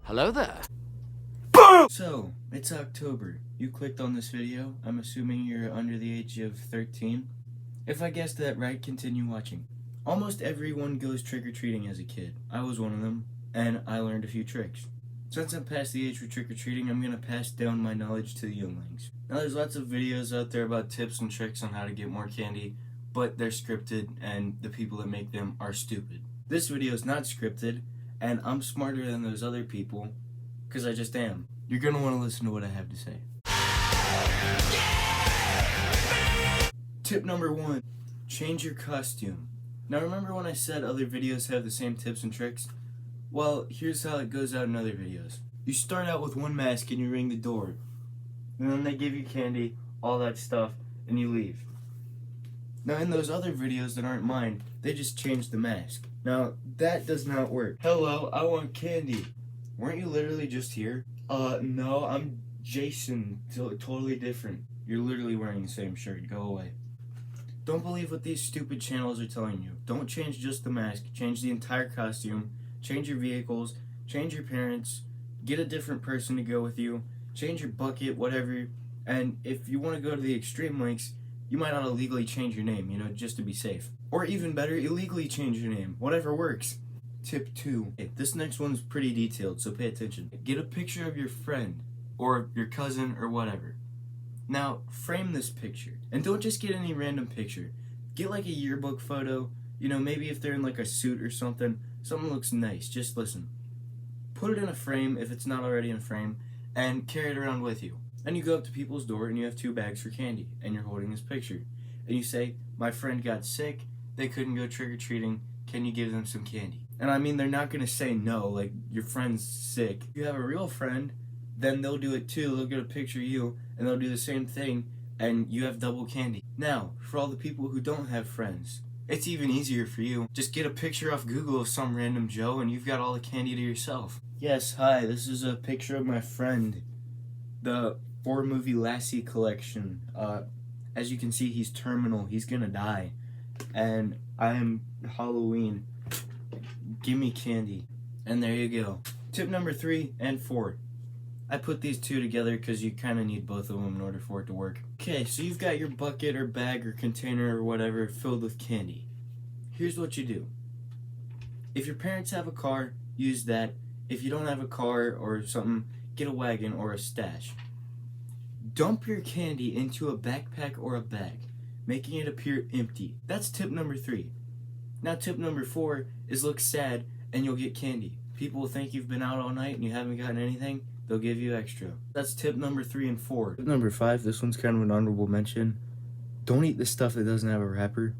Hello there. So, it's October. You clicked on this video. I'm assuming you're under the age of 13. If I guessed that right, continue watching. Almost everyone goes trick-or-treating as a kid. I was one of them, and I learned a few tricks. Since I'm past the age for trick-or-treating, I'm going to pass down my knowledge to the younglings. Now, there's lots of videos out there about tips and tricks on how to get more candy, but they're scripted, and the people that make them are stupid. This video is not scripted, and I'm smarter than those other people, because I just am. You're going to want to listen to what I have to say. Tip number 1, change your costume. Now remember when I said other videos have the same tips and tricks? Well, here's how it goes out in other videos. You start out with one mask and you ring the door. And then they give you candy, all that stuff, and you leave. Now in those other videos that aren't mine, they just change the mask. Now, that does not work. Hello, I want candy. Weren't you literally just here? No, I'm Jason. Totally different. You're literally wearing the same shirt. Go away. Don't believe what these stupid channels are telling you. Don't change just the mask. Change the entire costume. Change your vehicles. Change your parents. Get a different person to go with you. Change your bucket, whatever. And if you want to go to the extreme lengths, you might not illegally change your name, just to be safe. Or even better, illegally change your name. Whatever works. Tip 2. This next one's pretty detailed, so pay attention. Get a picture of your friend, or your cousin, or whatever. Now, frame this picture. And don't just get any random picture. Get like a yearbook photo. Maybe if they're in like a suit or something looks nice. Just listen. Put it in a frame if it's not already in a frame, and carry it around with you. And you go up to people's door and you have 2 bags for candy, and you're holding this picture. And you say, my friend got sick, they couldn't go trick-or-treating, can you give them some candy? And I mean, they're not going to say no, like, your friend's sick. If you have a real friend, then they'll do it too. They'll get a picture of you, and they'll do the same thing, and you have double candy. Now, for all the people who don't have friends, it's even easier for you. Just get a picture off Google of some random Joe, and you've got all the candy to yourself. Yes, hi, this is a picture of my friend. The 4-movie Lassie collection. As you can see, he's terminal. He's gonna die. And I am Halloween. Give me candy. And there you go. Tip number 3 and 4. I put these 2 together because you kind of need both of them in order for it to work. Okay, so you've got your bucket or bag or container or whatever filled with candy. Here's what you do. If your parents have a car, use that. If you don't have a car or something, get a wagon or a stash. Dump your candy into a backpack or a bag, making it appear empty. That's tip number 3. Now tip number 4 is look sad and you'll get candy. People will think you've been out all night and you haven't gotten anything. They'll give you extra. That's tip number 3 and 4. Tip number 5, this one's kind of an honorable mention. Don't eat the stuff that doesn't have a wrapper.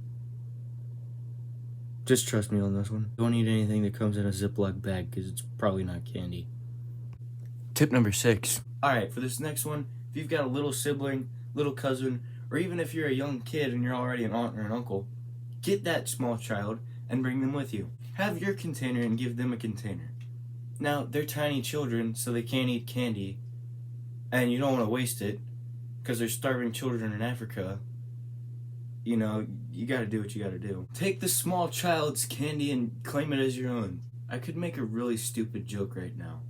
Just trust me on this one. Don't eat anything that comes in a Ziploc bag because it's probably not candy. Tip number 6. Alright, for this next one, if you've got a little sibling, little cousin, or even if you're a young kid and you're already an aunt or an uncle, get that small child and bring them with you. Have your container and give them a container. Now, they're tiny children, so they can't eat candy, and you don't want to waste it, because there's starving children in Africa. You gotta do what you gotta do. Take the small child's candy and claim it as your own. I could make a really stupid joke right now.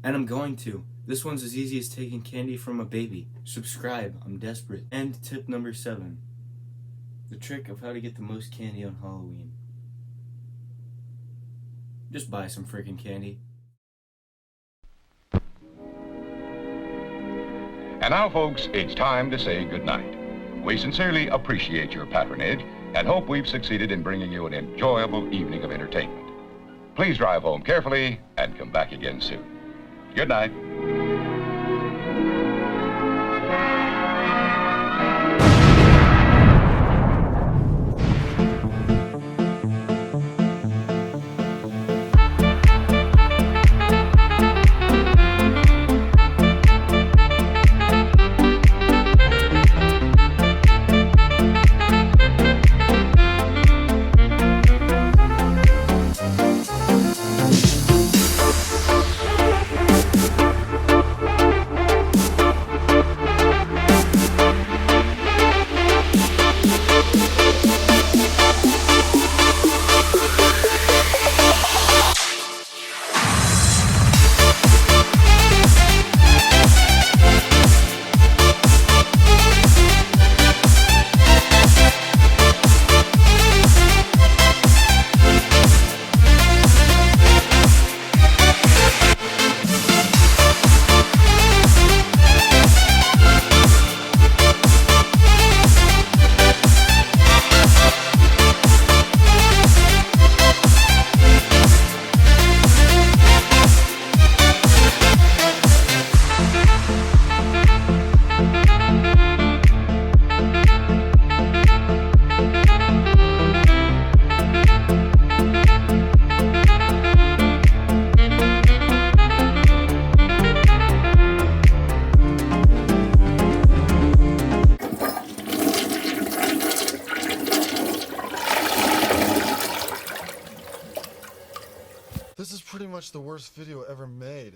And I'm going to. This one's as easy as taking candy from a baby. Subscribe, I'm desperate. And tip number 7. The trick of how to get the most candy on Halloween. Just buy some freaking candy. And now, folks, it's time to say goodnight. We sincerely appreciate your patronage and hope we've succeeded in bringing you an enjoyable evening of entertainment. Please drive home carefully and come back again soon. Good night. video ever made.